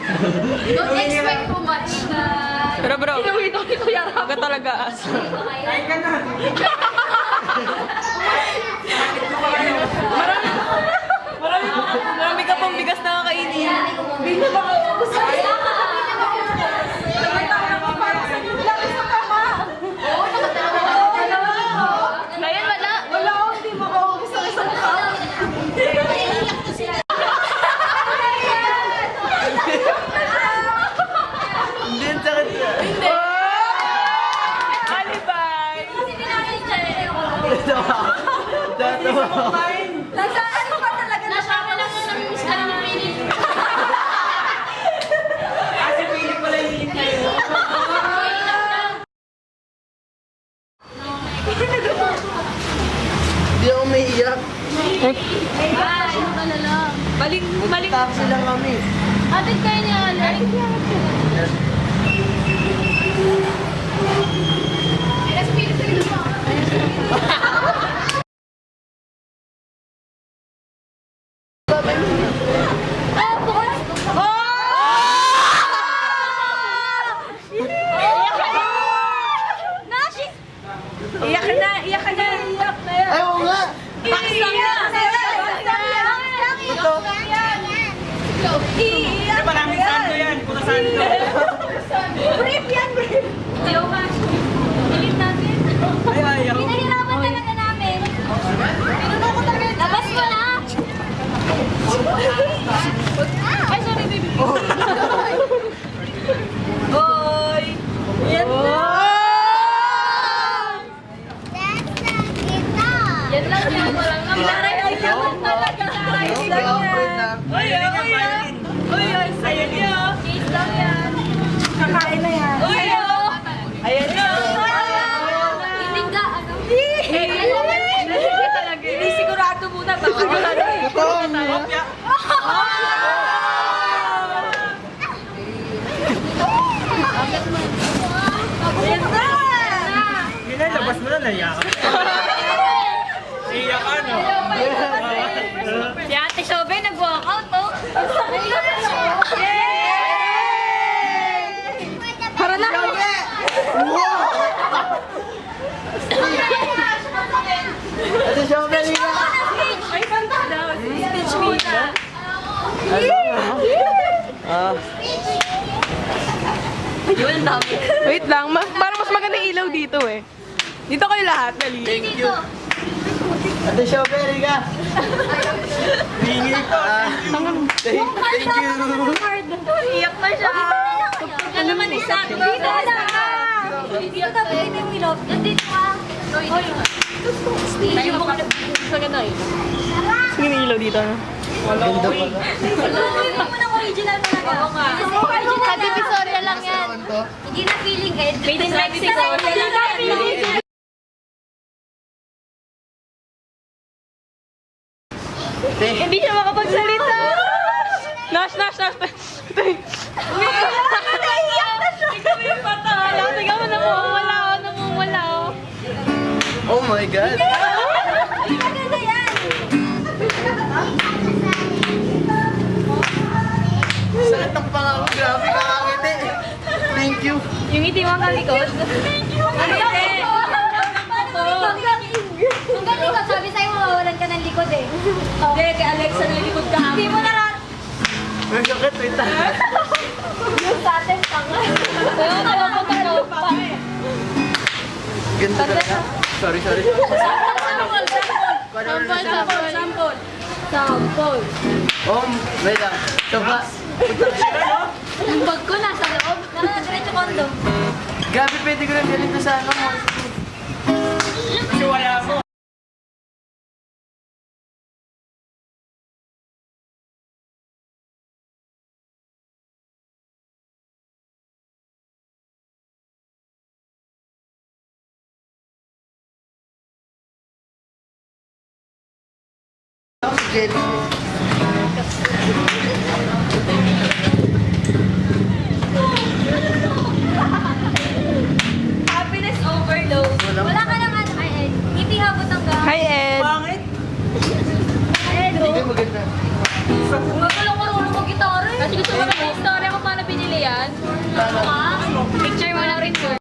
Don't expect too much na... Pero bro, ka talaga as. Kain ka na. Marami ka pang bigas na kakainin. Hindi na ba kaubos? Ngayon wala. Wala ako, hindi makaubos ang isang cup. Hindi ang sakit na. Hindi. Alibay. Nasaan pa talaga? Nasama lang na namiss ka ng piling. Kasi piling ko lang hinihintay mo. Hindi ako may iyak. Ay, ano ka na lang. Balik. Taxi lang kami. Atid kayo niya. Iyak ka na. Ay, oo nga. Hindi pa namin sando yan. Puro sando. Brief yan, brief. Bilis natin. Ay, ayaw. Pinahirapan talaga namin. Pinuno ko talaga. Labas mo na. Ay, sorry, baby. Hoy! Yan na! Yan lang yan. Walang namlaray. Ay, naman talaga. Hindi ako friend na. Uy, sayo niyo. Cheese lang yan. Kakain na yan. Uy, ayan na. Hindi ka, ano? Hindi talaga. Hindi sigurado muna. Baka sigurado. Totoo. Ayan na! Yun na, labas mo na, naiyak ka. Iyak ka, no? Si Ate Shobe nag-walkout, oh. Para na! Ate Shobe, liga! Ay, kanta daw. Speech muna. Yun, dami. Wait lang, parang mas maganda yung ilaw dito eh. Dito kayo lahat, dali. Thank you. Ate Shobe, liga! Bingi ko. Thank you. Iyak na siya. Ano naman isa? Dito na. Dito na. Dito yung willow. Nandito ka. Tayo mo ka na. Maganda ilaw. Sige na ilaw dito, no? Ganda pala. Hindi mo na original talaga. Oo nga. Original na. Divisoria lang yan. Hindi na feeling eh. Made in Mexico. Hindi na feeling. Hindi siya makapagsalita. Nash. Naiiyak na siya. Ikaw yung patala. Tingnan mo, namumula. Oh my God. Maganda yan. Sakit ng pangako. Grabe ka kakiti. Thank you. Yung ngiti mo ang kalikot. Thank you. Ang galing ko. Sabi sa'yo, mawawalan ka ng likod eh. Hindi, kay Alexa na likod ka. Hindi mo na lang. May sakit. Wait lang. Yung sa atin, tanga. Ayun, nalapunta ko pa. Ganda talaga. Sorry. Sample. Wait lang. Ito ba? Yung bag ko nasa loob. Diretso kondo. Grabe, pwede ko lang ganito sa ano mo. Kasi wala mo. Jelly. Happiness overload. Wala ka lang ano. Ay, ngiti habot ang gawin. Hi, Ed. Pangit. Ay, Hindi maganda. Magulong marunong mag-gitara eh. Kasi gusto mo na yung story ako Santana. Picture